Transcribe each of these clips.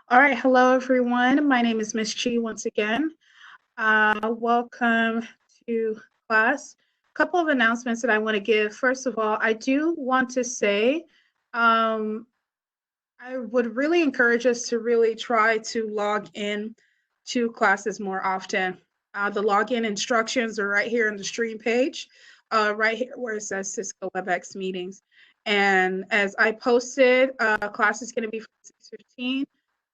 All right, hello everyone. My name is Miss Chi once again. Welcome to class. A couple of announcements that I want to give. First of all, I do want to say um, I would really encourage us to really try to log in to classes more often. The login instructions are right here on the stream page, right here where it says Cisco WebEx meetings. And as I posted, class is going to be from 6:15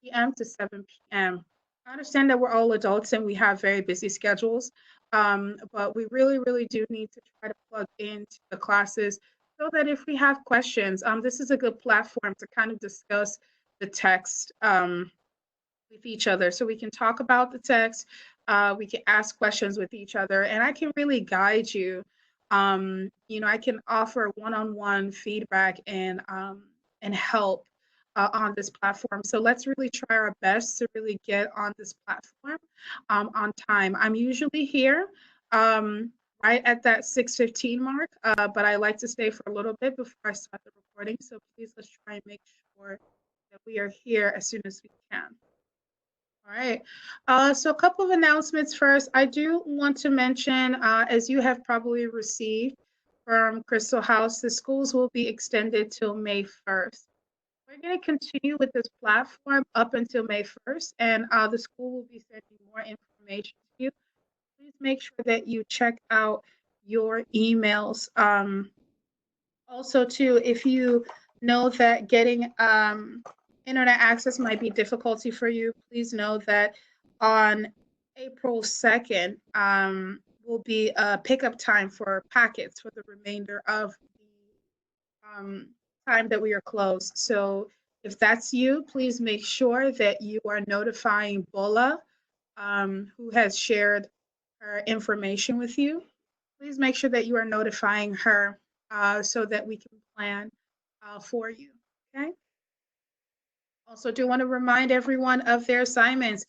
p.m. to 7 p.m. I understand that we're all adults and we have very busy schedules, but we really do need to try to plug into the classes so that if we have questions, this is a good platform to kind of discuss the text with each other. So we can talk about the text, we can ask questions with each other, and I can really guide you. I can offer one-on-one feedback and help on this platform. So let's really try our best to really get on this platform on time. I'm usually here. Right at that 6:15 mark, but I like to stay for a little bit before I start the recording. So please let's try and make sure that we are here as soon as we can. All right. So a couple of announcements first. I do want to mention, as you have probably received from Crystal House, the schools will be extended till May 1st. We're going to continue with this platform up until May 1st, and the school will be sending more information to you. Please make sure that you check out your emails. Also, too, if you know that getting internet access might be difficulty for you, please know that on April 2nd will be a pickup time for packets for the remainder of the time that we are closed. So if that's you, please make sure that you are notifying Bola, who has shared her information with you. Please make sure that you are notifying her so that we can plan for you. Okay. Also, do want to remind everyone of their assignments.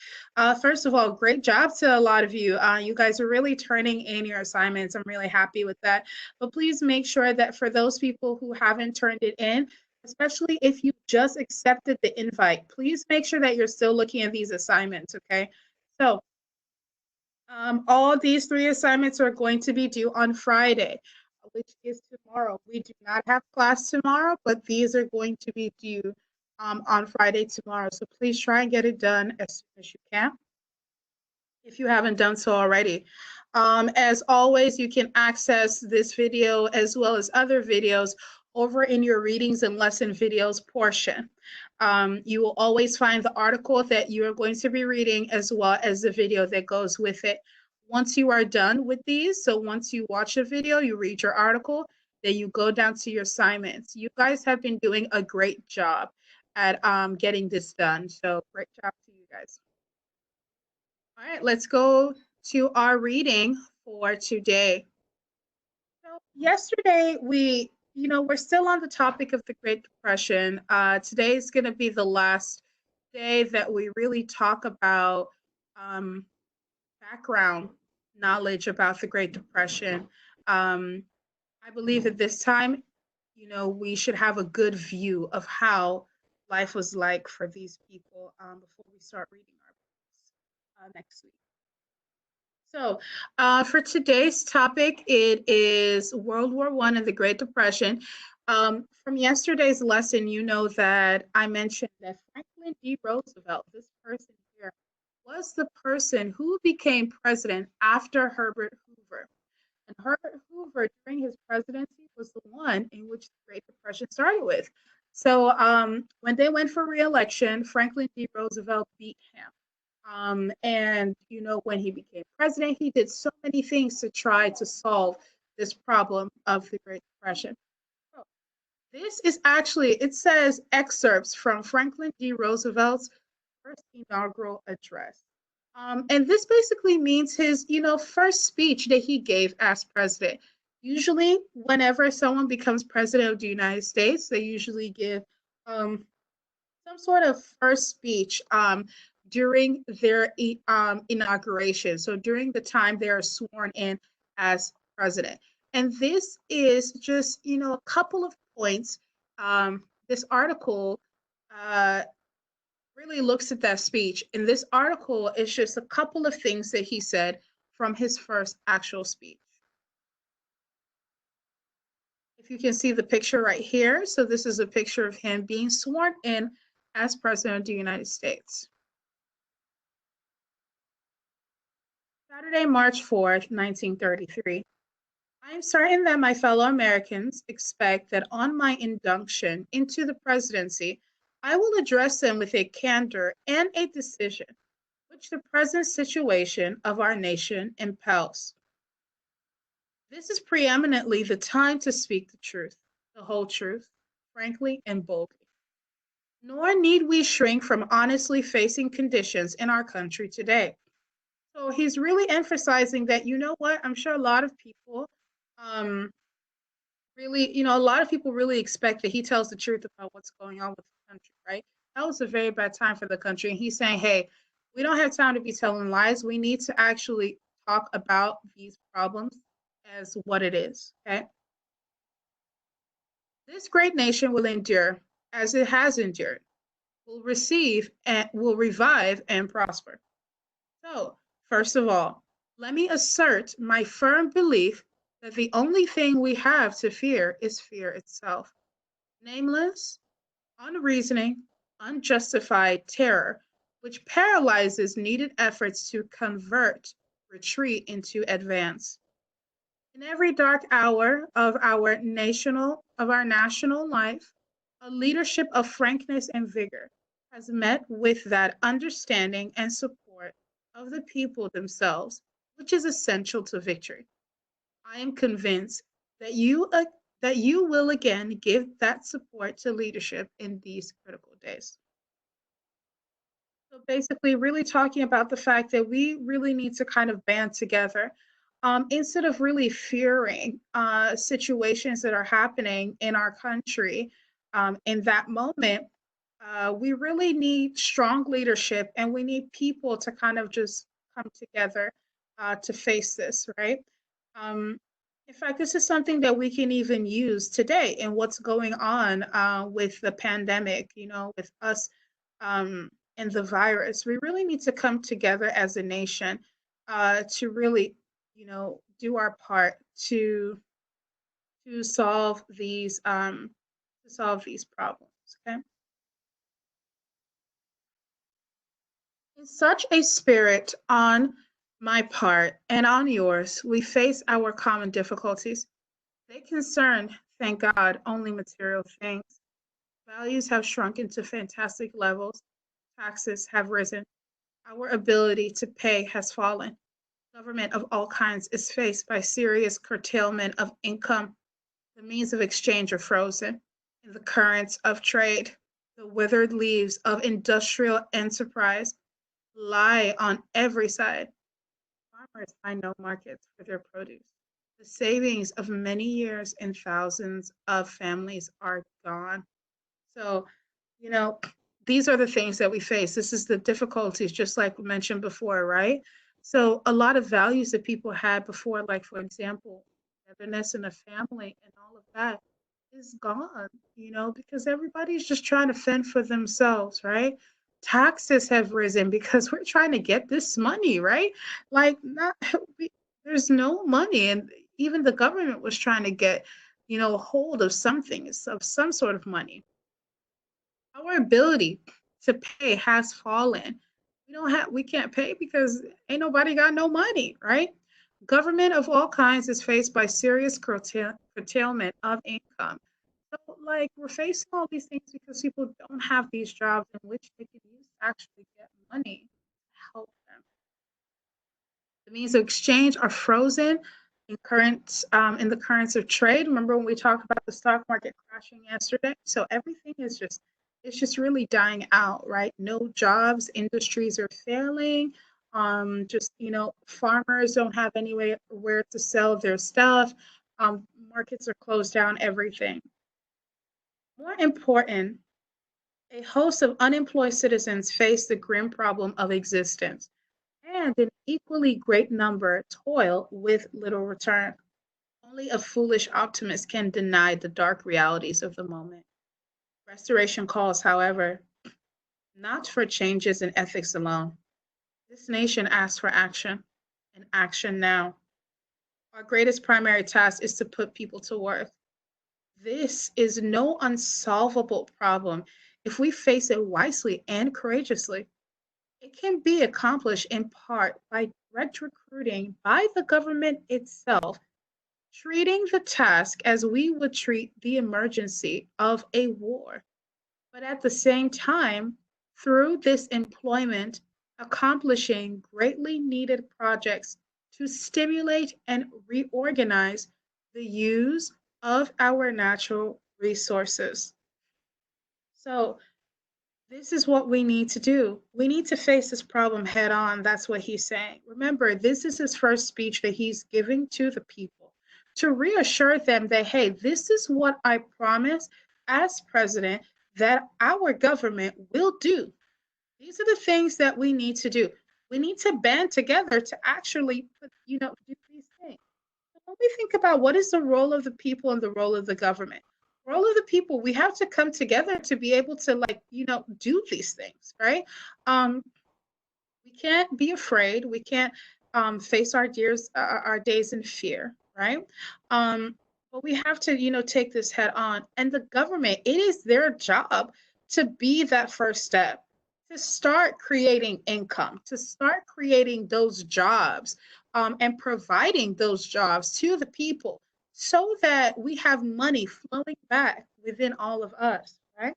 First of all, great job to a lot of you. You guys are really turning in your assignments. I'm really happy with that. But please make sure that for those people who haven't turned it in, especially if you just accepted the invite, please make sure that you're still looking at these assignments. Okay. So all these three assignments are going to be due on Friday, which is tomorrow. We do not have class tomorrow, but these are going to be due on Friday tomorrow. So please try and get it done as soon as you can, if you haven't done so already. As always, you can access this video as well as other videos over in your readings and lesson videos portion. You will always find the article that you are going to be reading as well as the video that goes with it. Once you are done with these, so once you watch a video, you read your article, then you go down to your assignments. You guys have been doing a great job at getting this done. So great job to you guys. All right, let's go to our reading for today. So yesterday we're still on the topic of the Great Depression. Today is going to be the last day that we really talk about um, background knowledge about the Great Depression. Um, I believe at this time, we should have a good view of how life was like for these people before we start reading our books next week. So, for today's topic, it is World War I and the Great Depression. From yesterday's lesson, you know that I mentioned that Franklin D. Roosevelt, this person here, was the person who became president after Herbert Hoover. And Herbert Hoover, during his presidency, was the one in which the Great Depression started with. So, when they went for re-election, Franklin D. Roosevelt beat him. And when he became president, he did so many things to try to solve this problem of the Great Depression. So this is actually, it says excerpts from Franklin D. Roosevelt's first inaugural address. And this basically means his, first speech that he gave as president. Usually, whenever someone becomes president of the United States, they usually give some sort of first speech during their inauguration. So during the time they are sworn in as president. And this is just, a couple of points. This article really really looks at that speech, in this article, it's just a couple of things that he said from his first actual speech. If you can see the picture right here, so this is a picture of him being sworn in as President of the United States. Saturday, March 4th, 1933. I am certain that my fellow Americans expect that on my induction into the presidency, I will address them with a candor and a decision which the present situation of our nation impels. This is preeminently the time to speak the truth, the whole truth, frankly and boldly. Nor need we shrink from honestly facing conditions in our country today. So he's really emphasizing that, you know what, I'm sure a lot of people um, really, a lot of people really expect that he tells the truth about what's going on with the country, right? That was a very bad time for the country. And he's saying, hey, we don't have time to be telling lies. We need to actually talk about these problems as what it is, okay? This great nation will endure as it has endured, will receive and will revive and prosper. So, first of all, let me assert my firm belief that the only thing we have to fear is fear itself. Nameless, unreasoning, unjustified terror, which paralyzes needed efforts to convert retreat into advance. In every dark hour of our national life, a leadership of frankness and vigor has met with that understanding and support of the people themselves, which is essential to victory. I am convinced that you will again give that support to leadership in these critical days. So basically, really talking about the fact that we really need to kind of band together instead of really fearing situations that are happening in our country in that moment. We really need strong leadership and we need people to kind of just come together to face this, right? Um, in fact, this is something that we can even use today in what's going on with the pandemic, with us and the virus. We really need to come together as a nation to really, do our part to solve these problems. Okay. In such a spirit on my part and on yours, we face our common difficulties. They concern, thank God, only material things. Values have shrunk into fantastic levels. Taxes have risen. Our ability to pay has fallen. Government of all kinds is faced by serious curtailment of income. The means of exchange are frozen. In the currents of trade, the withered leaves of industrial enterprise lie on every side. Farmers find no markets for their produce. The savings of many years and thousands of families are gone. So, you know, these are the things that we face. This is the difficulties, just like we mentioned before, right? So, a lot of values that people had before, like, for example, togetherness in a family and all of that is gone, because everybody's just trying to fend for themselves, right? Taxes have risen because we're trying to get this money, right? Like, not, there's no money. And even the government was trying to get, hold of something, of some sort of money. Our ability to pay has fallen. We can't pay because ain't nobody got no money, right? Government of all kinds is faced by serious curtailment of income. So, like, we're facing all these things because people don't have these jobs in which they could use to actually get money to help them. The means of exchange are frozen in the currents of trade. Remember when we talked about the stock market crashing yesterday? So everything is just really dying out, right? No jobs, industries are failing. Just farmers don't have anywhere where to sell their stuff. Markets are closed down. Everything. More important, a host of unemployed citizens face the grim problem of existence and an equally great number toil with little return. Only a foolish optimist can deny the dark realities of the moment. Restoration calls, however, not for changes in ethics alone. This nation asks for action, and action now. Our greatest primary task is to put people to work. This is no unsolvable problem if we face it wisely and courageously. It can be accomplished in part by direct recruiting by the government itself, treating the task as we would treat the emergency of a war. But at the same time, through this employment, accomplishing greatly needed projects to stimulate and reorganize the use of our natural resources. So, this is what we need to do. We need to face this problem head on. That's what he's saying. Remember, this is his first speech that he's giving to the people to reassure them that, hey, this is what I promise as president that our government will do. These are the things that we need to do. We need to band together to actually do these things. When we think about what is the role of the people and the role of the government, role of the people, we have to come together to be able to do these things, right? Um, we can't be afraid. We can't face our days in fear, right? Um, but we have to, take this head on. And the government, it is their job to be that first step, to start creating income, to start creating those jobs, and providing those jobs to the people so that we have money flowing back within all of us, right?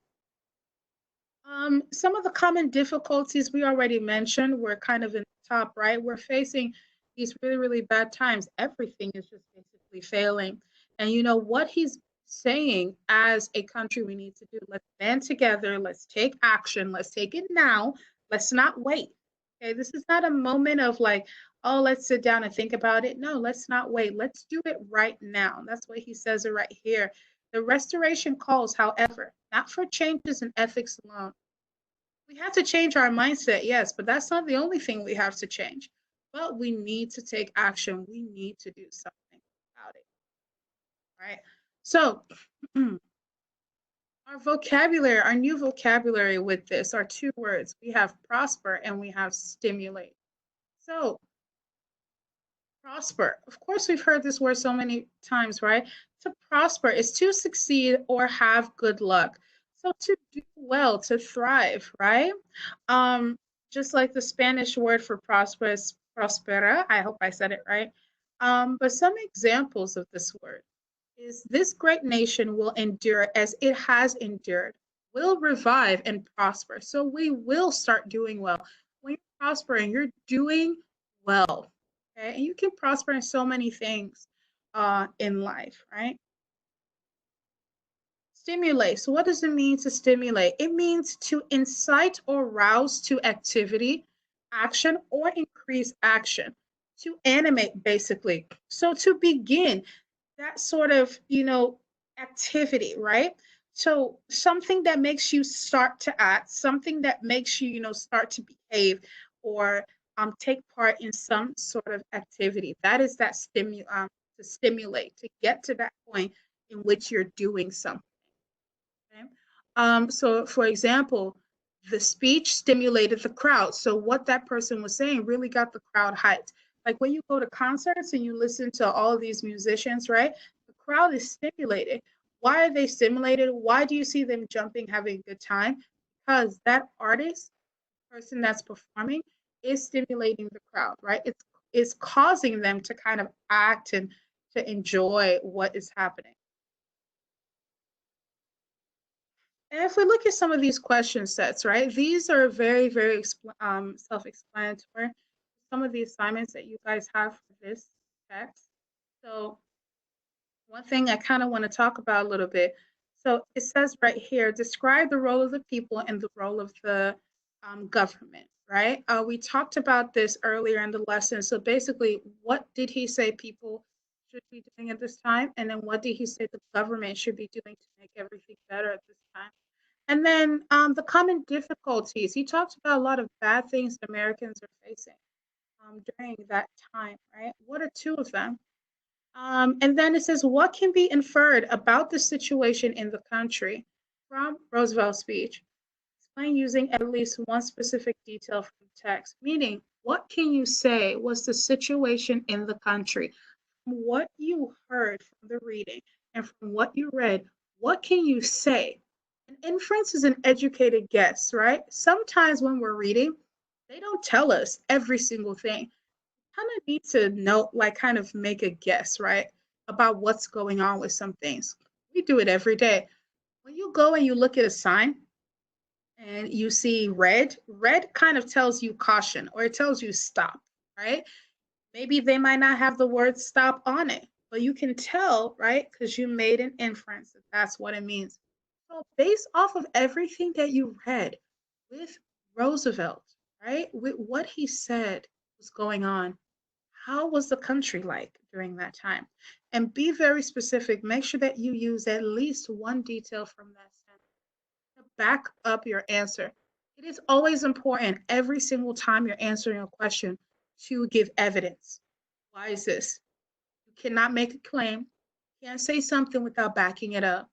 Some of the common difficulties we already mentioned were kind of in the top, right? We're facing these really, really bad times. Everything is just basically failing. And you know what he's saying as a country we need to do? Let's band together. Let's take action. Let's take it now. Let's not wait. Okay, this is not a moment of like, oh, let's sit down and think about it. No, let's not wait. Let's do it right now. That's what he says it right here. The restoration calls, however, not for changes in ethics alone. We have to change our mindset, yes, but that's not the only thing we have to change. But we need to take action. We need to do something about it, right? So, our new vocabulary with this are two words. We have prosper and we have stimulate. So, prosper. Of course, we've heard this word so many times, right? To prosper is to succeed or have good luck. So to do well, to thrive, right? Um, just like the Spanish word for prosper is prospera. I hope I said it right. But some examples of this word is this great nation will endure as it has endured, will revive and prosper. So we will start doing well. When you're prospering, you're doing well. Okay. And you can prosper in so many things in life, right? Stimulate. So, what does it mean to stimulate? It means to incite or rouse to activity, action, or increase action, to animate, basically. So, to begin that sort of, activity, right? So, something that makes you start to act, something that makes you, start to behave or take part in some sort of activity. That is to stimulate, to get to that point in which you're doing something. Okay? So, for example, the speech stimulated the crowd. So, what that person was saying really got the crowd hyped. Like when you go to concerts and you listen to all of these musicians, right? The crowd is stimulated. Why are they stimulated? Why do you see them jumping, having a good time? Because that artist, person that's performing, is stimulating the crowd, right? It's causing them to kind of act and to enjoy what is happening. And if we look at some of these question sets, right, these are very, very self-explanatory. Some of the assignments that you guys have for this text. So one thing I kind of want to talk about a little bit. So it says right here, describe the role of the people and the role of the government, right? We talked about this earlier in the lesson. So basically, what did he say people should be doing at this time? And then what did he say the government should be doing to make everything better at this time? And then the common difficulties. He talks about a lot of bad things that Americans are facing during that time, right? What are two of them? And then it says, what can be inferred about the situation in the country from Roosevelt's speech? Explain using at least one specific detail from text, meaning what can you say was the situation in the country? From what you heard from the reading and from what you read, what can you say? An inference is an educated guess, right? Sometimes when we're reading, they don't tell us every single thing. Kind of need to know, like, kind of make a guess, right? About what's going on with some things. We do it every day. When you go and you look at a sign and you see red, red kind of tells you caution or it tells you stop, right? Maybe they might not have the word stop on it, but you can tell, right? Because you made an inference that that's what it means. So, based off of everything that you read with Roosevelt, right? With what he said was going on, how was the country like during that time? And be very specific. Make sure that you use at least one detail from that sentence to back up your answer. It is always important every single time you're answering a question to give evidence. Why is this? You cannot make a claim. You can't say something without backing it up.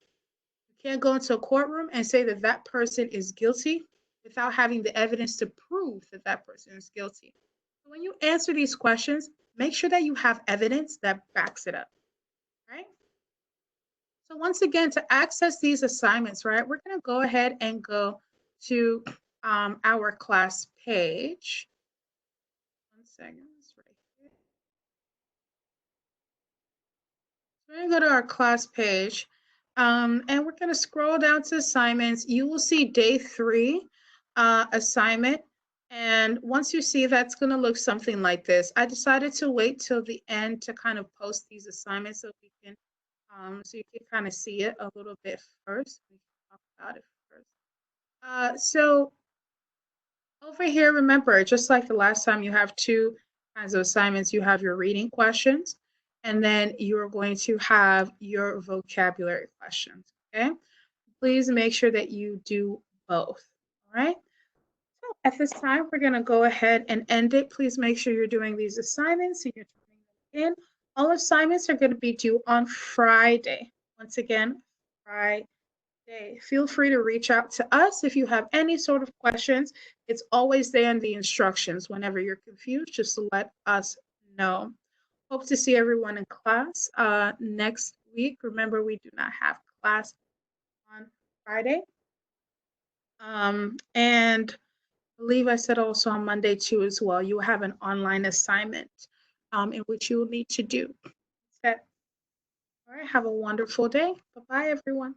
You can't go into a courtroom and say that that person is guilty without having the evidence to prove that that person is guilty. So when you answer these questions, make sure that you have evidence that backs it up, right? So once again, to access these assignments, right, we're going to go ahead and go to our class page. 1 second, it's right here. We're going to go to our class page, and we're going to scroll down to assignments. You will see day 3 assignment. And once you see, that's going to look something like this. I decided to wait till the end to kind of post these assignments so we can, so you can kind of see it a little bit first. We can talk about it first. So over here, remember, just like the last time, you have 2 kinds of assignments. You have your reading questions, and then you're going to have your vocabulary questions, okay? Please make sure that you do both, all right? So at this time, we're gonna go ahead and end it. Please make sure you're doing these assignments and you're turning them in. All assignments are gonna be due on Friday. Once again, Friday. Feel free to reach out to us if you have any sort of questions. It's always there in the instructions. Whenever you're confused, just let us know. Hope to see everyone in class next week. Remember, we do not have class on Friday. And I believe I said also on Monday too as well, you have an online assignment in which you will need to do. Okay. All right, have a wonderful day. Bye-bye, everyone.